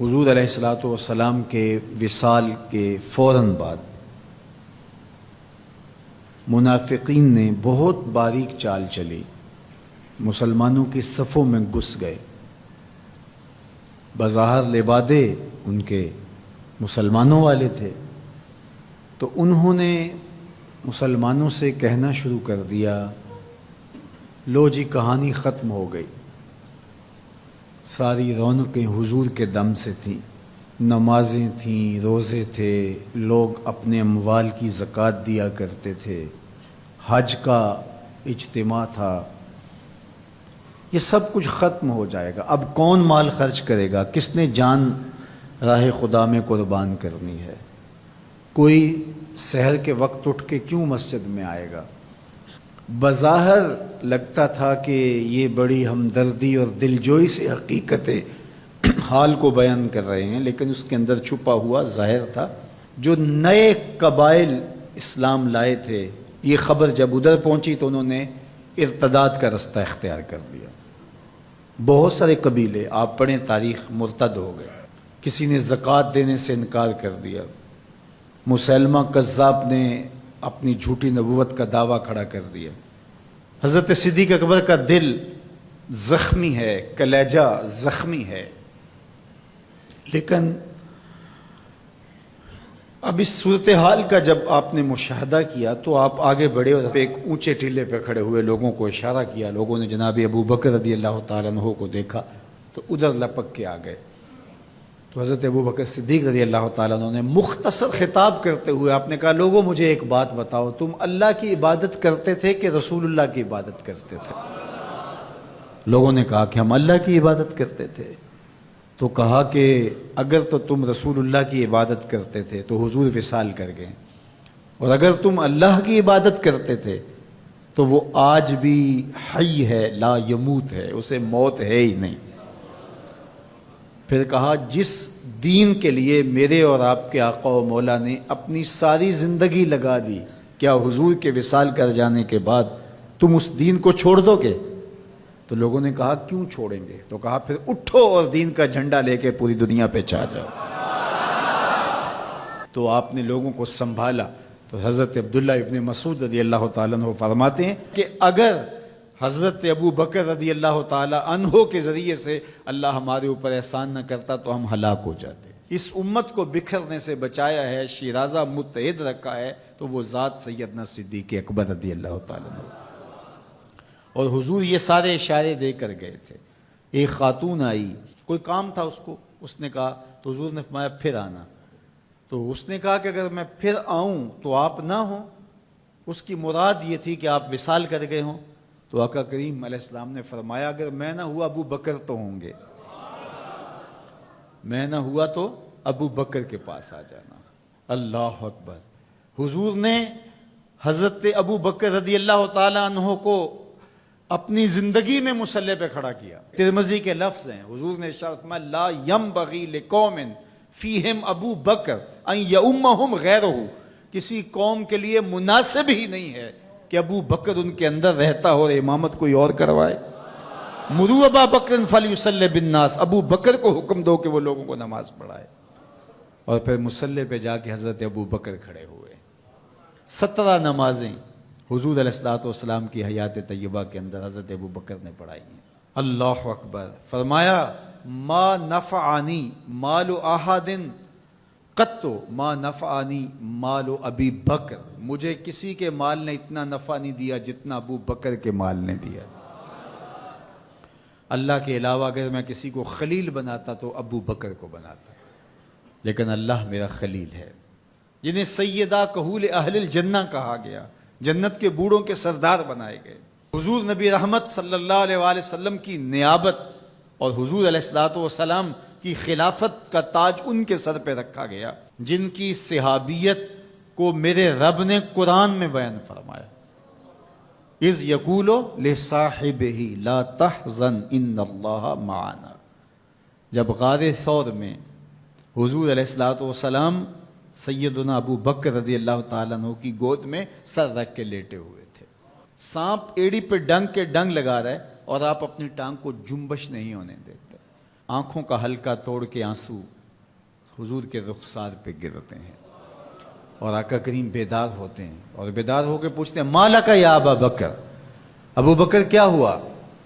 حضور علیہ الصلوۃ والسلام کے وصال کے فوراً بعد منافقین نے بہت باریک چال چلی، مسلمانوں کی صفوں میں گھس گئے۔ بظاہر لبادے ان کے مسلمانوں والے تھے، تو انہوں نے مسلمانوں سے کہنا شروع کر دیا، لو جی کہانی ختم ہو گئی، ساری رونقیں حضور کے دم سے تھیں، نمازیں تھیں، روزے تھے، لوگ اپنے اموال کی زکوٰۃ دیا کرتے تھے، حج کا اجتماع تھا، یہ سب کچھ ختم ہو جائے گا۔ اب کون مال خرچ کرے گا؟ کس نے جان راہ خدا میں قربان کرنی ہے؟ کوئی سحر کے وقت اٹھ کے کیوں مسجد میں آئے گا؟ بظاہر لگتا تھا کہ یہ بڑی ہمدردی اور دلجوئی سے حقیقت حال کو بیان کر رہے ہیں، لیکن اس کے اندر چھپا ہوا ظاہر تھا۔ جو نئے قبائل اسلام لائے تھے، یہ خبر جب ادھر پہنچی تو انہوں نے ارتداد کا رستہ اختیار کر لیا۔ بہت سارے قبیلے، آپ پڑھیں تاریخ، مرتد ہو گئے۔ کسی نے زکوٰۃ دینے سے انکار کر دیا، مسیلمہ کذاب نے اپنی جھوٹی نبوت کا دعویٰ کھڑا کر دیا۔ حضرت صدیق اکبر کا دل زخمی ہے، کلیجہ زخمی ہے، لیکن اب اس صورتحال کا جب آپ نے مشاہدہ کیا تو آپ آگے بڑھے اور ایک اونچے ٹیلے پہ کھڑے ہوئے لوگوں کو اشارہ کیا۔ لوگوں نے جناب ابو بکر رضی اللہ تعالیٰ عنہ کو دیکھا تو ادھر لپک کے آ گئے۔ تو حضرت ابو بکر صدیق رضی اللہ تعالیٰ عنہ نے مختصر خطاب کرتے ہوئے آپ نے کہا، لوگوں مجھے ایک بات بتاؤ، تم اللہ کی عبادت کرتے تھے کہ رسول اللہ کی عبادت کرتے تھے؟ لوگوں نے کہا کہ ہم اللہ کی عبادت کرتے تھے۔ تو کہا کہ اگر تو تم رسول اللہ کی عبادت کرتے تھے تو حضور وصال کر گئے، اور اگر تم اللہ کی عبادت کرتے تھے تو وہ آج بھی حی ہے، لا یموت ہے، اسے موت ہے ہی نہیں۔ پھر کہا، جس دین کے لیے میرے اور آپ کے آقا و مولا نے اپنی ساری زندگی لگا دی، کیا حضور کے وصال کر جانے کے بعد تم اس دین کو چھوڑ دو گے؟ تو لوگوں نے کہا، کیوں چھوڑیں گے؟ تو کہا، پھر اٹھو اور دین کا جھنڈا لے کے پوری دنیا پہ چھا جاؤ۔ تو آپ نے لوگوں کو سنبھالا۔ تو حضرت عبداللہ ابن مسعود رضی اللہ تعالیٰ عنہ فرماتے ہیں کہ اگر حضرت ابو بکر رضی اللہ تعالیٰ عنہ کے ذریعے سے اللہ ہمارے اوپر احسان نہ کرتا تو ہم ہلاک ہو جاتے۔ اس امت کو بکھرنے سے بچایا ہے، شیرازہ متحد رکھا ہے، تو وہ ذات سیدنا صدیق اکبر رضی اللہ تعالیٰ عنہ۔ اور حضور یہ سارے اشارے دے کر گئے تھے۔ ایک خاتون آئی، کوئی کام تھا اس کو، اس نے کہا، تو حضور نے فرمایا پھر آنا۔ تو اس نے کہا کہ اگر میں پھر آؤں تو آپ نہ ہوں، اس کی مراد یہ تھی کہ آپ وصال کر گئے ہوں۔ تو آقا کریم علیہ السلام نے فرمایا، اگر میں نہ ہوا ابو بکر تو ہوں گے، میں نہ ہوا تو ابو بکر کے پاس آ جانا۔ اللہ اکبر۔ حضور نے حضرت ابو بکر رضی اللہ تعالیٰ عنہ کو اپنی زندگی میں مصلی پہ کھڑا کیا۔ ترمذی کے لفظ ہیں، حضور نے ارشاد فرمایا، لا ینبغی لقوم فیہم ابو بکر ان یؤمہم غیرہ، کسی قوم کے لیے مناسب ہی نہیں ہے کہ ابو بکر ان کے اندر رہتا ہو اور امامت کوئی اور کروائے۔ مروا ابا بکر فلیصلی بالناس، ابو بکر کو حکم دو کہ وہ لوگوں کو نماز پڑھائے۔ اور پھر مصلی پہ جا کے حضرت ابو بکر کھڑے ہوئے۔ 17 نمازیں حضور علیہ الصلوۃ والسلام کی حیات طیبہ کے اندر حضرت ابو بکر نے پڑھائی ہیں۔ اللہ اکبر۔ فرمایا، ما نفعنی مال احد قط ما نفعنی مال ابی بکر، مجھے کسی کے مال نے اتنا نفع نہیں دیا جتنا ابو بکر کے مال نے دیا۔ اللہ کے علاوہ اگر میں کسی کو خلیل بناتا تو ابو بکر کو بناتا، لیکن اللہ میرا خلیل ہے، جنہیں سیدہ کہول اہل الجنہ کہا گیا، جنت کے بوڑھوں کے سردار بنائے گئے۔ حضور نبی رحمت صلی اللہ علیہ وآلہ وسلم کی نیابت اور حضور علیہ الصلوۃ والسلام کی خلافت کا تاج ان کے سر پہ رکھا گیا، جن کی صحابیت کو میرے رب نے قرآن میں بیان فرمایا، اذ یقول لصاحبہ لا تحزن ان اللہ معنا۔ جب غار ثور میں حضور علیہ الصلوۃ والسلام سیدنا ابو بکر رضی اللہ تعالیٰ عنہ کی گود میں سر رکھ کے لیٹے ہوئے تھے، سانپ ایڑی پہ ڈنگ کے ڈنگ لگا رہا ہے اور آپ اپنی ٹانگ کو جنبش نہیں ہونے دیتے۔ آنکھوں کا حلقہ توڑ کے آنسو حضور کے رخسار پہ گرتے ہیں، اور آقا کریم بیدار ہوتے ہیں، اور بیدار ہو کے پوچھتے ہیں مالکا یا ابا بکر، ابو بکر کیا ہوا؟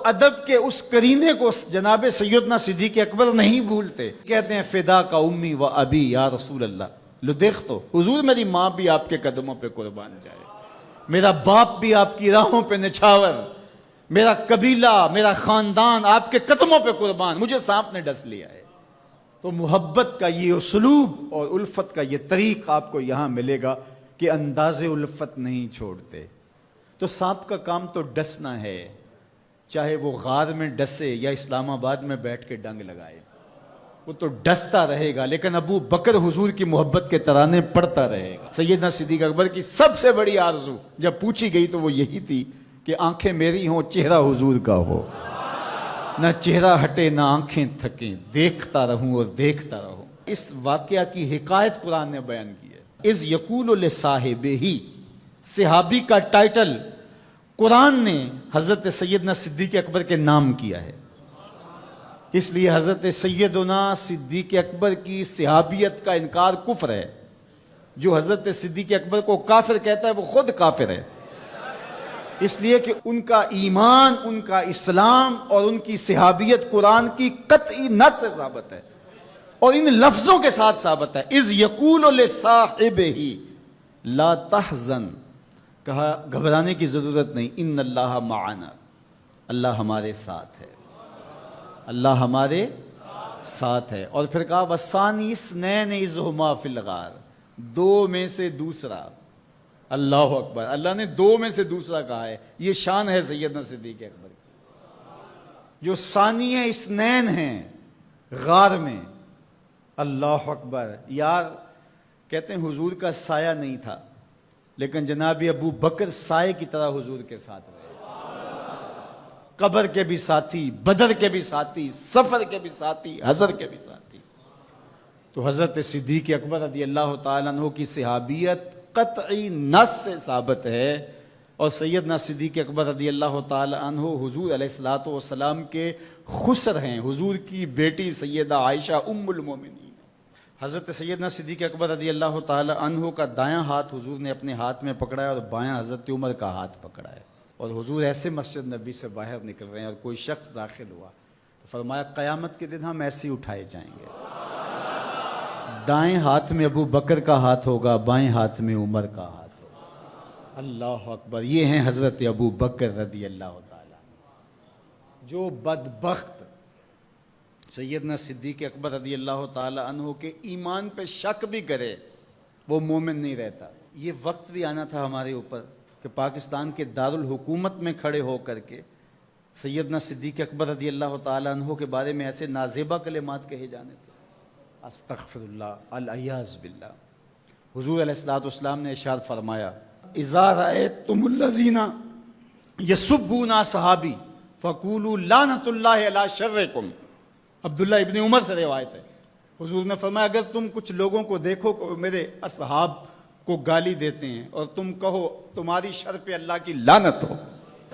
ادب کے اس قرینے کو جناب سیدنا صدیق اکبر نہیں بھولتے، کہتے ہیں فدا کا امی و ابی یا رسول اللہ، لو دیکھ تو حضور میری ماں بھی آپ کے قدموں پہ قربان جائے، میرا باپ بھی آپ کی راہوں پہ نچھاور، میرا قبیلہ میرا خاندان آپ کے قدموں پہ قربان، مجھے سانپ نے ڈس لیا ہے۔ تو محبت کا یہ اسلوب اور الفت کا یہ طریق آپ کو یہاں ملے گا کہ انداز الفت نہیں چھوڑتے۔ تو سانپ کا کام تو ڈسنا ہے، چاہے وہ غار میں ڈسے یا اسلام آباد میں بیٹھ کے ڈنگ لگائے، وہ تو ڈستا رہے گا، لیکن ابو بکر حضور کی محبت کے ترانے پڑھتا رہے گا۔ سیدنا صدیق اکبر کی سب سے بڑی آرزو جب پوچھی گئی تو وہ یہی تھی کہ آنکھیں میری ہوں، چہرہ حضور کا ہو، نہ چہرہ ہٹے نہ آنکھیں تھکیں، دیکھتا رہوں اور دیکھتا رہوں۔ اس واقعہ کی حکایت قرآن نے بیان کی ہے۔ اذ یقول لصاحبہ، صحابی کا ٹائٹل قرآن نے حضرت سیدنا صدیق اکبر کے نام کیا ہے، اس لیے حضرت سیدنا صدیق اکبر کی صحابیت کا انکار کفر ہے۔ جو حضرت صدیق اکبر کو کافر کہتا ہے وہ خود کافر ہے، اس لیے کہ ان کا ایمان، ان کا اسلام اور ان کی صحابیت قرآن کی قطعی نص سے ثابت ہے، اور ان لفظوں کے ساتھ ثابت ہے۔ اذ یقول لصاحبہ لا تحزن، کہا گھبرانے کی ضرورت نہیں، ان اللہ معنا، اللہ ہمارے ساتھ ہے، اللہ ہمارے ساتھ ہے۔ اور پھر کہا وَالثَّانِي اثْنَيْنِ اذْ هُمَا فِي الْغَارِ، دو میں سے دوسرا، اللہ اکبر، اللہ نے دو میں سے دوسرا کہا ہے، یہ شان ہے سیدنا صدیق اکبر کی، جو ثانی اثنین ہیں غار میں۔ اللہ اکبر، یار کہتے ہیں حضور کا سایہ نہیں تھا، لیکن جناب ابو بکر سائے کی طرح حضور کے ساتھ رہے، قبر کے بھی ساتھی، بدر کے بھی ساتھی، سفر کے بھی ساتھی، حضر کے بھی ساتھی۔ تو حضرت صدیق اکبر رضی اللہ تعالیٰ عنہ کی صحابیت قطعی نص سے ثابت ہے، اور سیدنا صدیق اکبر رضی اللہ تعالیٰ عنہ حضور علیہ الصلوۃ والسلام کے خسر ہیں، حضور کی بیٹی سیدہ عائشہ ام المومنین۔ حضرت سیدنا صدیق اکبر رضی اللہ تعالیٰ عنہ کا دایاں ہاتھ حضور نے اپنے ہاتھ میں پکڑا ہے، اور بایاں حضرت عمر کا ہاتھ پکڑا ہے، اور حضور ایسے مسجد نبی سے باہر نکل رہے ہیں، اور کوئی شخص داخل ہوا تو فرمایا قیامت کے دن ہم ایسے ہی اٹھائے جائیں گے، دائیں ہاتھ میں ابو بکر کا ہاتھ ہوگا، بائیں ہاتھ میں عمر کا ہاتھ ہوگا۔ اللہ اکبر، یہ ہیں حضرت ابو بکر رضی اللہ تعالیٰ۔ جو بدبخت سیدنا صدیق اکبر رضی اللہ تعالیٰ عنہ کے ایمان پہ شک بھی کرے وہ مومن نہیں رہتا۔ یہ وقت بھی آنا تھا ہمارے اوپر کہ پاکستان کے دارالحکومت میں کھڑے ہو کر کے سیدنا صدیق اکبر رضی اللہ تعالیٰ عنہ کے بارے میں ایسے نازیبہ کلمات کہے جانے تھے، استغفر اللہ، العیاذ باللہ۔ حضور علیہ الصلوۃ والسلام نے ارشاد فرمایا اذا رأیتم الذین یسبون صحابی فقولوا لعنۃ اللہ علی شرکم۔ عبداللہ ابن عمر سے روایت ہے، حضور نے فرمایا اگر تم کچھ لوگوں کو دیکھو کہ میرے اصحاب کو گالی دیتے ہیں اور تم کہو تمہاری شر پہ اللہ کی لعنت ہو،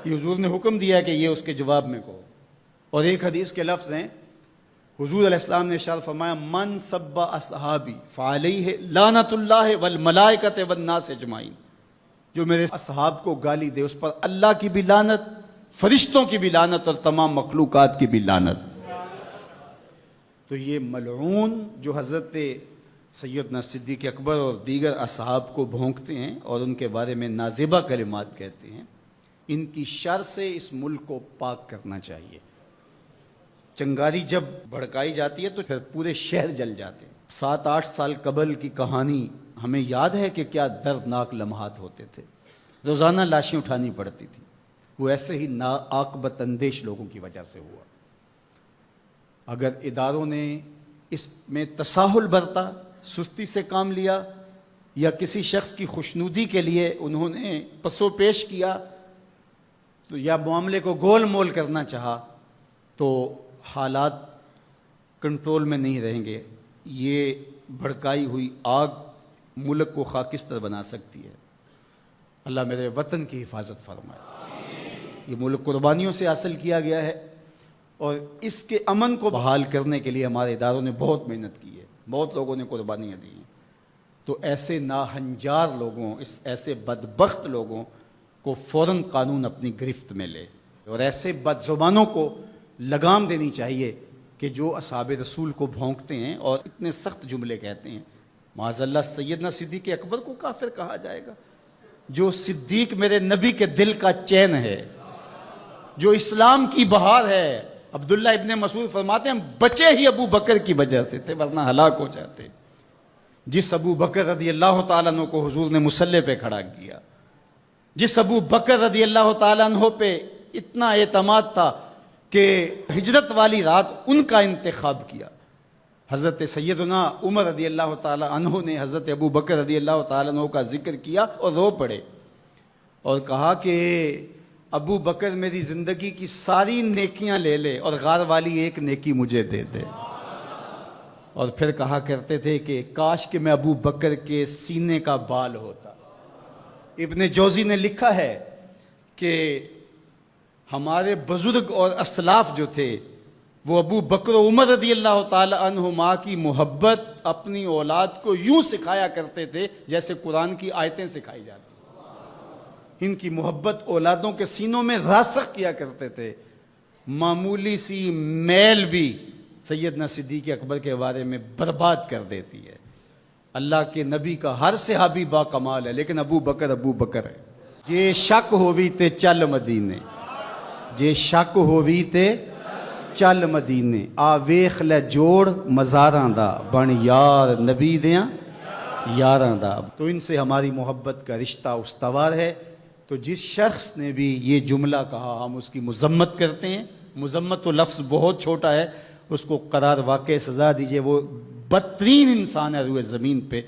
یہ حضور نے حکم دیا ہے کہ یہ اس کے جواب میں کہو۔ اور ایک حدیث کے لفظ ہیں، حضور علیہ السلام نے ارشاد فرمایا من سب اصحابی فعلیہ لعنت اللہ والملائکۃ والناس اجمعین، جو میرے اصحاب کو گالی دے اس پر اللہ کی بھی لعنت، فرشتوں کی بھی لعنت، اور تمام مخلوقات کی بھی لعنت۔ تو یہ ملعون جو حضرت سیدنا صدیق اکبر اور دیگر اصحاب کو بھونکتے ہیں اور ان کے بارے میں نازیبہ کلمات کہتے ہیں، ان کی شر سے اس ملک کو پاک کرنا چاہیے۔ چنگاری جب بھڑکائی جاتی ہے تو پھر پورے شہر جل جاتے ہیں۔ 7-8 سال قبل کی کہانی ہمیں یاد ہے کہ کیا دردناک لمحات ہوتے تھے، روزانہ لاشیں اٹھانی پڑتی تھی، وہ ایسے ہی ناعاقبت اندیش لوگوں کی وجہ سے ہوا۔ اگر اداروں نے اس میں تساہل برتا، سستی سے کام لیا، یا کسی شخص کی خوشنودی کے لیے انہوں نے پسو پیش کیا تو یا معاملے کو گول مول کرنا چاہا تو حالات کنٹرول میں نہیں رہیں گے۔ یہ بھڑکائی ہوئی آگ ملک کو خاکستر بنا سکتی ہے۔ اللہ میرے وطن کی حفاظت فرمائے۔ یہ ملک قربانیوں سے حاصل کیا گیا ہے، اور اس کے امن کو بحال کرنے کے لیے ہمارے اداروں نے بہت محنت کی ہے، بہت لوگوں نے قربانیاں دی ہیں۔ تو ایسے ناہنجار لوگوں، ایسے بدبخت لوگوں کو فوراً قانون اپنی گرفت میں لے، اور ایسے بد زبانوں کو لگام دینی چاہیے کہ جو اصحاب رسول کو بھونکتے ہیں اور اتنے سخت جملے کہتے ہیں۔ معاذ اللہ سیدنا صدیق اکبر کو کافر کہا جائے گا؟ جو صدیق میرے نبی کے دل کا چین ہے، جو اسلام کی بہار ہے۔ عبداللہ ابن مسعود فرماتے ہیں ہم بچے ہی ابو بکر کی وجہ سے تھے، ورنہ ہلاک ہو جاتے۔ جس ابو بکر رضی اللہ تعالیٰ عنہ کو حضور نے مصلی پہ کھڑا کیا، جس ابو بکر رضی اللہ تعالیٰ عنہ پہ اتنا اعتماد تھا کہ ہجرت والی رات ان کا انتخاب کیا۔ حضرت سیدنا عمر رضی اللہ تعالیٰ عنہ نے حضرت ابو بکر رضی اللہ تعالیٰ عنہ کا ذکر کیا اور رو پڑے اور کہا کہ ابو بکر میری زندگی کی ساری نیکیاں لے لے اور غار والی ایک نیکی مجھے دے دے۔ اور پھر کہا کرتے تھے کہ کاش کہ میں ابو بکر کے سینے کا بال ہوتا۔ ابن جوزی نے لکھا ہے کہ ہمارے بزرگ اور اسلاف جو تھے وہ ابو بکر و عمر رضی اللہ تعالی عنہما کی محبت اپنی اولاد کو یوں سکھایا کرتے تھے جیسے قرآن کی آیتیں سکھائی جاتی۔ ان کی محبت اولادوں کے سینوں میں راسخ کیا کرتے تھے۔ معمولی سی میل بھی سیدنا صدیق اکبر کے بارے میں برباد کر دیتی ہے۔ اللہ کے نبی کا ہر صحابی با کمال ہے، لیکن ابو بکر ہے۔ جے شک ہووی تے چل مدینے، جے شک ہووی تے چل مدینے، آ ویخ لے جوڑ مزاراں دا، بن یار نبی دیاں یاراں دا۔ تو ان سے ہماری محبت کا رشتہ استوار ہے۔ تو جس شخص نے بھی یہ جملہ کہا ہم اس کی مذمت کرتے ہیں۔ مذمت تو لفظ بہت چھوٹا ہے، اس کو قرار واقع سزا دیجئے۔ وہ بدترین انسان ہے روئے زمین پہ،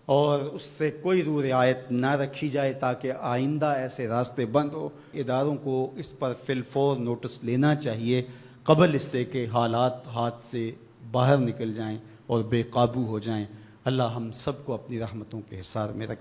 اور اس سے کوئی روح رعایت نہ رکھی جائے تاکہ آئندہ ایسے راستے بند ہو۔ اداروں کو اس پر فی الفور نوٹس لینا چاہیے قبل اس سے کہ حالات ہاتھ سے باہر نکل جائیں اور بے قابو ہو جائیں۔ اللہ ہم سب کو اپنی رحمتوں کے حصار میں رکھے۔